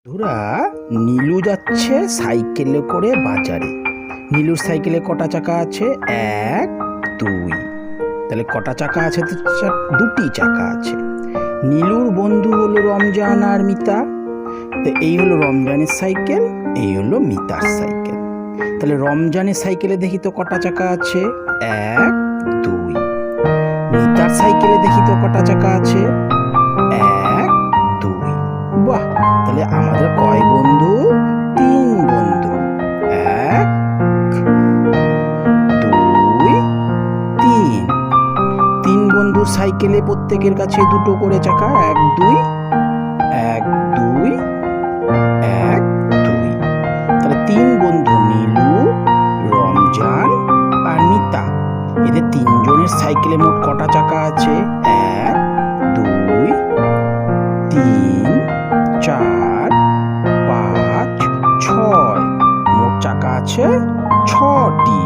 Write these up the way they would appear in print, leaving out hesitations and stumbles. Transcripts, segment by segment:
বন্ধুরা, নীলু যাচ্ছে সাইকেলে করে বাজারে। নীলুর সাইকেলে কটা চাকা আছে? এক, দুই। তাহলে কটা চাকা আছে? তো দুটি চাকা আছে। নীলুর বন্ধু হলো রমজান আর মিতা। তো এই হলো রমজানের সাইকেল, এই হলো মিতার সাইকেল। তাহলে রমজানের সাইকেলে দেখি তো কটা চাকা আছে? এক, দুই। মিতার সাইকেলে দেখি তো কটা চাকা আছে? এক, দুই। বাহ, তাহলে আমাদের কয় বন্ধু? তিন বন্ধু। এক, দুই, তিন। তিন বন্ধু সাইকেলে প্রত্যেকের কাছে দুটো করে চাকা। এক, দুই, এক, দুই, এক, দুই। তাহলে তিন বন্ধু নীলু, রমজান আর মিতা, এদের তিনজনের সাইকেলে মোট কটা চাকা আছে? এক, দুই, তিন, চার, পাঁচ, ছয়। মোট চাকা আছে ছটি।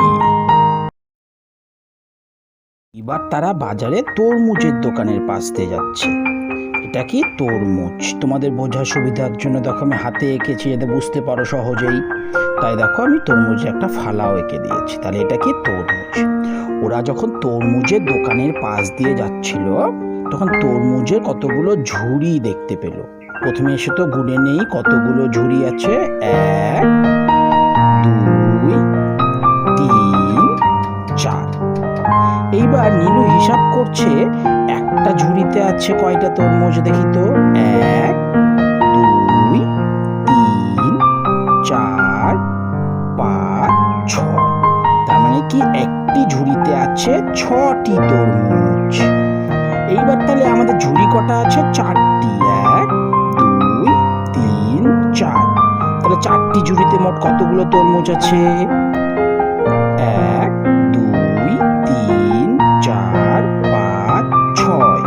এবার তারা বাজারে তরমুজের দোকানের পাশ দিয়ে যাচ্ছে। এটা কি তরমুজ? তোমাদের বোঝার সুবিধার জন্য দেখো আমি হাতে এঁকেছি, যাতে বুঝতে পারো সহজেই। তাই দেখো আমি তরমুজে একটা ফালাও এঁকে দিয়েছি। তাহলে এটা কি তরমুজ। ওরা যখন তরমুজের দোকানের পাশ দিয়ে যাচ্ছিল, তখন তরমুজের কতগুলো ঝুড়ি দেখতে পেল। প্রথমে এসে তো গুনে নেই কতগুলো ঝুড়ি আছে। এক, দুই, তিন, চার। এইবার নীলু হিসাব করছে একটা ঝুড়িতে আছে কয়টা তরমুজ দেখি তো। এক, দুই, তিন, চার, পাঁচ, ছয়। তার মানে কি একটি ঝুড়িতে আছে ছটি তরমুজ। এইবার তাহলে আমাদের ঝুড়ি কটা আছে? চারটি। এক, দুই, তিন, চার। তাহলে চারটি ঝুড়িতে মোট কতগুলো তরমুজ আছে? এক, দুই, তিন, চার, পাঁচ, ছয়।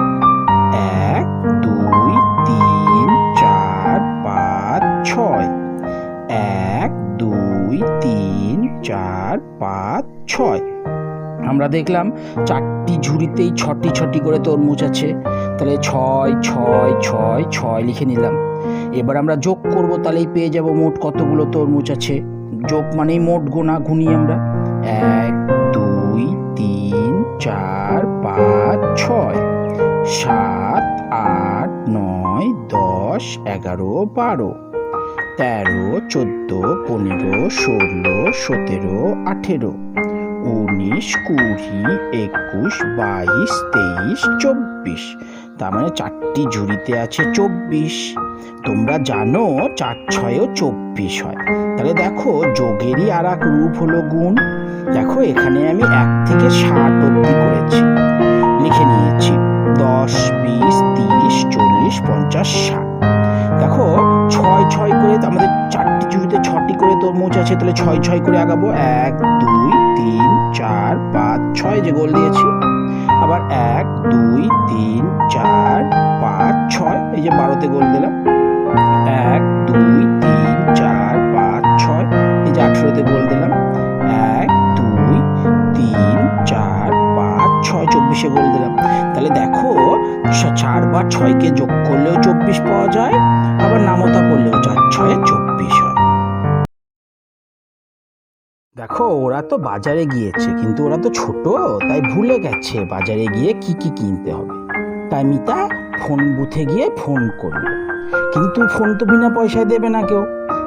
এক, দুই, তিন, চার, পাঁচ, ছয়। এক, দুই, তিন, চার, পাঁচ, ছয়। আমরা দেখলাম চারটি ঝুড়িতেই ছটি ছটি করে তরমুজ আছে। তাহলে ছয়, ছয়, ছয়, ছয় লিখে নিলাম। এবার আমরা যোগ করব, তাহলেই পেয়ে যাব মোট কতগুলো তরমুজ আছে। যোগ মানেই মোট গোনা, গুনি আমরা। এক, দুই, তিন, চার, পাঁচ, ছয়, সাত, আট, নয়, 10, 11, 12, 13, 14, 15, 16, 17, 18, 19, 20, 21, 22, 23, 24। তার মানে চারটি ঝুড়িতে আছে 24। তোমরা জানো 4, 6 24 হয়। তাহলে দেখো যোগেরই আর এক রূপ হলো গুণ। দেখো এখানে আমি 1 থেকে 60 অবধি করেছি, লিখে নিয়েছি। 10, 20, 30, 40, 50, 60। দেখো 6, 6 করে আমাদের চারটি ঝুড়িতে 6টি করে তরমুজ আছে। তাহলে 6, 6 করে আগাবো। 1, 2, 3, 4, 5, 6 যে গোল দিয়েছি। আবার 1, 2, 3, 4, 5, 6, এই যে 12তে গোল দিলাম। 1, 2, 3, 4, 5, 6, এই যে 18তে গোল দিলাম। 1, 2, 3, 4, 5, 6, 24-এ গোল দিলাম। তাহলে দেখো 4 বা 6কে যোগ করলেও 24 পাওয়া যায়, আবার নামতা করলেও 4, 6, 24 হয়। দেখো ওরা তো বাজারে গিয়েছে, কিন্তু ওরা তো ছোট, তাই ভুলে গেছে বাজারে গিয়ে কি কি কিনতে হবে। তাই মিতা ফোন বুথে গিয়ে ফোন করলো, কিন্তু ফোন তো বিনা পয়সায় দেবে না কেউ।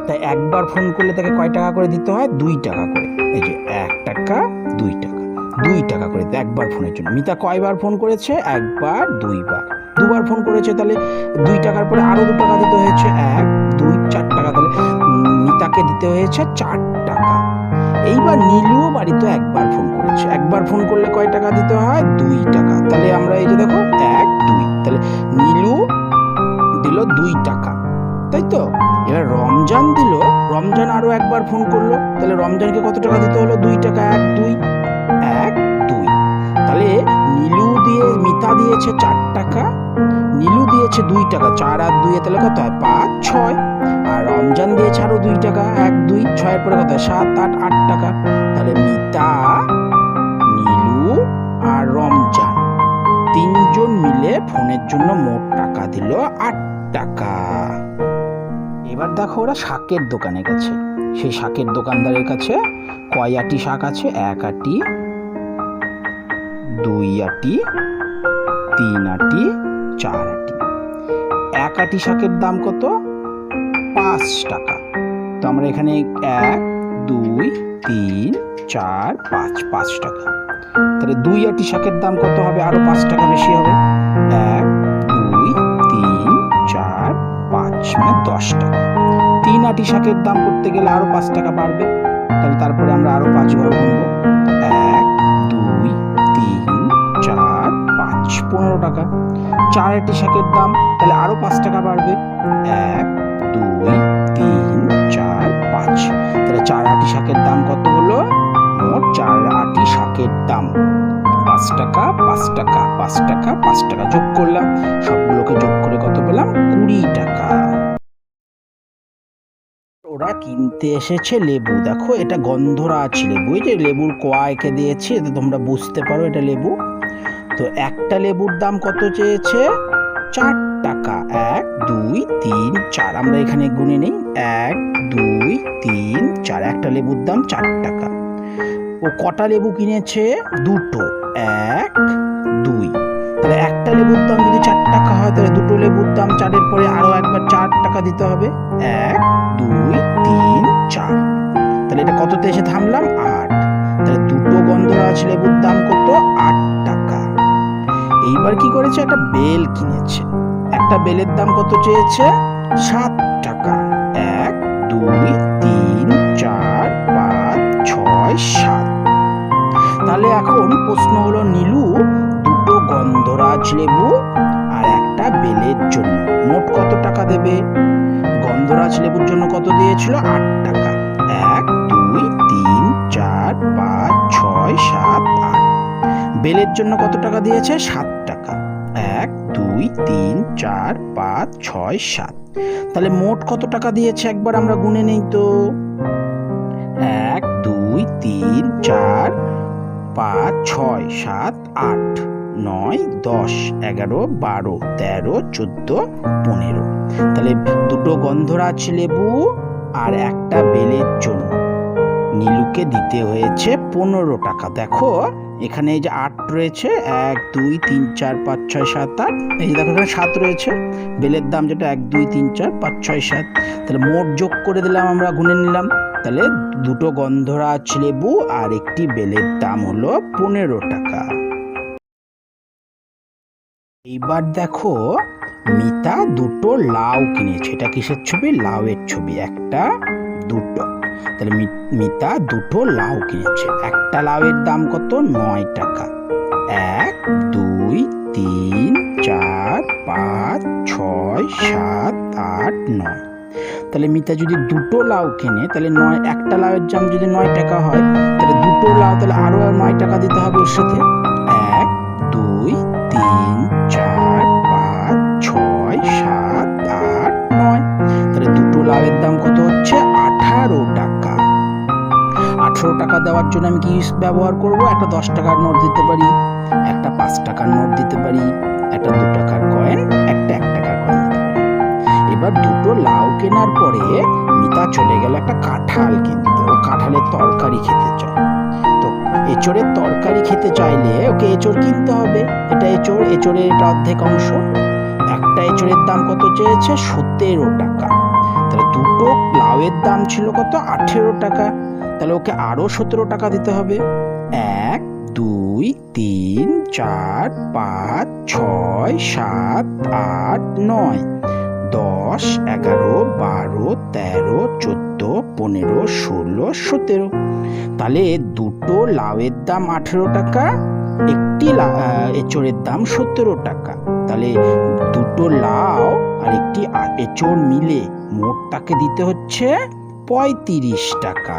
তাই একবার ফোন করলে তাকে কয় টাকা করে দিতে হয়? 2 টাকা করে। এই যে 1 টাকা, 2 টাকা, 2 টাকা করে একবার ফোনের জন্য। মিতা কয়বার ফোন করেছে? একবার, দুইবার, দুবার ফোন করেছে। তাহলে 2 টাকার পরে আরো 2 টাকা দিতে হয়েছে। 1, 2, 4 টাকা। তাহলে মিতাকে দিতে হয়েছে 4 টাকা। এইবার নীলুও বাড়িতে একবার ফোন করেছে। একবার ফোন করলে কয় টাকা দিতে হয়? 2 টাকা। তাহলে আমরা এই যে দেখো 1, 2, তাহলে নীলু দিল 2 টাকা, তাই তো। এবার রমজান দিল, রমজান আরো একবার ফোন করলো। তাহলে রমজানকে কত টাকা দিতে হলো? 2 টাকা। 1, 2, 1, 2। তাহলে নীলু দিয়ে মিতা দিয়েছে 4 টাকা, নীলু দিয়েছে 2 টাকা। 4 আর 2 তাহলে কত হয়? 5, 6। আর রমজান দিয়েছে আরো 2 টাকা। 1, 2, 6 এর পরে কত হয়? 7, 8, 8 টাকা। তাহলে মিতা, নীলু আর রমজান তিনজন মিলে ফোনের জন্য মোট টাকা দিল 8 টাকা। এবার দেখো ওরা শাকের দোকানে গেছে। সেই শাকের দোকানদারের কাছে কয় আটি শাক আছে? 1 আটি, 2 আটি, 3 আটি, 4 আটি। 1 আটি শাকের দাম কত? 5 টাকা। তো আমরা এখানে 1, 2, 3, 4, 5 টাকা। তাহলে 2 আটি শাকের দাম কত হবে? আরো 5 টাকা বেশি হবে। 1, 2, 3, 4, 5 মানে 10 টাকা। 3 আটি শাকের দাম করতে গেলে আরো 5 টাকা বাড়বে। তাহলে তারপরে আমরা আরো 5 ঘর গুনবো। 1, 2, 3, 4, 5 15 টাকা। 4 আটি শাকের দাম তাহলে আরো 5 টাকা বাড়বে। 1, 2, 3, 4, 5। তাহলে 4 আটি শাকের দাম কত হলো? মোট 4 আটি শাকের দাম 5 টাকা, 5 টাকা, 5 টাকা, 5 টাকা যোগ করলাম। সবগুলোকে যোগ করে কত পেলাম? 20 টাকা। ওরা কিনতে এসেছে লেবু। দেখো এটা গন্ধরাজ লেবু। এই যে লেবুর কোয়া এঁকে দিয়েছি, এতে তোমরা বুঝতে পারো এটা লেবু। তো একটা লেবুর দাম কত চেয়েছে? 4 টাকা। 1, 2, 3, 4। আমরা এখানে গুনে নেই। 1, 2, 3, 4। একটা লেবুর দাম 4 টাকা। ও কটা লেবু কিনেছে? 2টো। 1, 2। তাহলে একটা লেবুর দাম যদি 4 টাকা হয়, তাহলে 2টো লেবুর দাম 4-এর পরে আরো একবার 4 টাকা দিতে হবে। 1, 2, 3, 4। তাহলে এটা কততে এসে থামলাম? 8। তাহলে 2টো গন্ধরাজ লেবুর দাম কত? 8 টাকা। এইবার কি করেছে? একটা বেল কিনেছে। একটা বেলের দাম কত চেয়েছে? 7 টাকা। 1, 2, 3, 4, 5, 6, 7। তাহলে এখন প্রশ্ন হলো, নীলু 2টো গন্ধরাজ লেবু আর একটা বেলের জন্য মোট কত টাকা দেবে? গন্ধরাজ লেবুর জন্য কত দিয়েছিল? 8 টাকা। 1, 2, 3, 4, 5, 6, 7, 8। বেলের জন্য কত টাকা দিয়েছে? 7 টাকা। 1, 2, 3, 4, 5, 6, 7। তাহলে মোট কত টাকা দিয়েছে একবার আমরা গুনে নেই তো। 1, 2, 3, 4, 5, 6, 7, 8, 9, 10, 11, 12, 13, 14, 15। তাহলে 2টো গন্ধরাজ লেবু আর একটা বেলের জন্য নীলুকে দিতে হয়েছে 15 টাকা। দেখো এখানে এই যে 8 রয়েছে, 1, 2, 3, 4, 5, 6, 7, 8। এই দেখো এখানে 7 রয়েছে। বেলের দাম যেটা 1, 2, 3, 4, 5, 6, 7। তাহলে মোট যোগ করে দিলাম, আমরা গুনে নিলাম। তাহলে 2টো গন্ধরাজ লেবু আর একটি বেলের দাম হলো 15 টাকা। এইবার দেখো মিতা 2টো লাউ কিনেছে। এটা কিসের ছবি? লাউয়ের ছবি। 1টা, 2টো। তাহলে মিতা 2টো লাউ কিনেছে। একটা লাউয়ের দাম কত? 9 টাকা। 1, 2, 3, 4, 5, 6, 7, 8, 9। তাহলে মিতা যদি 2টো লাউ কেনে, তাহলে একটা লাউয়ের দাম যদি 9 টাকা হয়, তাহলে 2টো লাউ তাহলে আরো 9 টাকা দিতে হবে ওর সাথে। 1, 2, 3, 4, 5, 6, 7, 8, 9। তাহলে 2টো লাউয়ের দাম কত হচ্ছে? 18 টাকা। 18 টাকা দেওয়ার জন্য আমি কি ব্যবহার করব? একটা 10 টাকার নোট দিতে পারি, একটা 5 টাকার নোট দিতে পারি, একটা 2 টাকার কয়েন, একটা 1 টাকার কয়েন দিতে পারি। এবার 2টো লাউ কেনার পরে মিতা চলে গেল একটা কাঁঠাল কিনতে। ও কাঁঠালের তরকারি খেতে চায়। তো এঁচড়ের তরকারি খেতে চাইলে ওকে এঁচড় কিনতে হবে। এটা এঁচড়, এঁচড়ের এটা অর্ধেক অংশ। একটা এঁচড়ের দাম কত চেয়েছে? 17 টাকা। তাহলে 2টো লাউয়ের দাম ছিল কত? 18 টাকা। তাহলে ওকে আরো 17 টাকা দিতে হবে। 1, 2, 3, 4, 5, 6, 7, 8, 9, 10, 11, 12, 13, 14, 15, 16, 17। তাহলে 2টো লাউয়ের দাম 18 টাকা, একটি এঁচড়ের দাম 17 টাকা। তাহলে 2টো লাউ আর একটি এঁচড় মিলে মোট তাকে দিতে হচ্ছে 35 টাকা।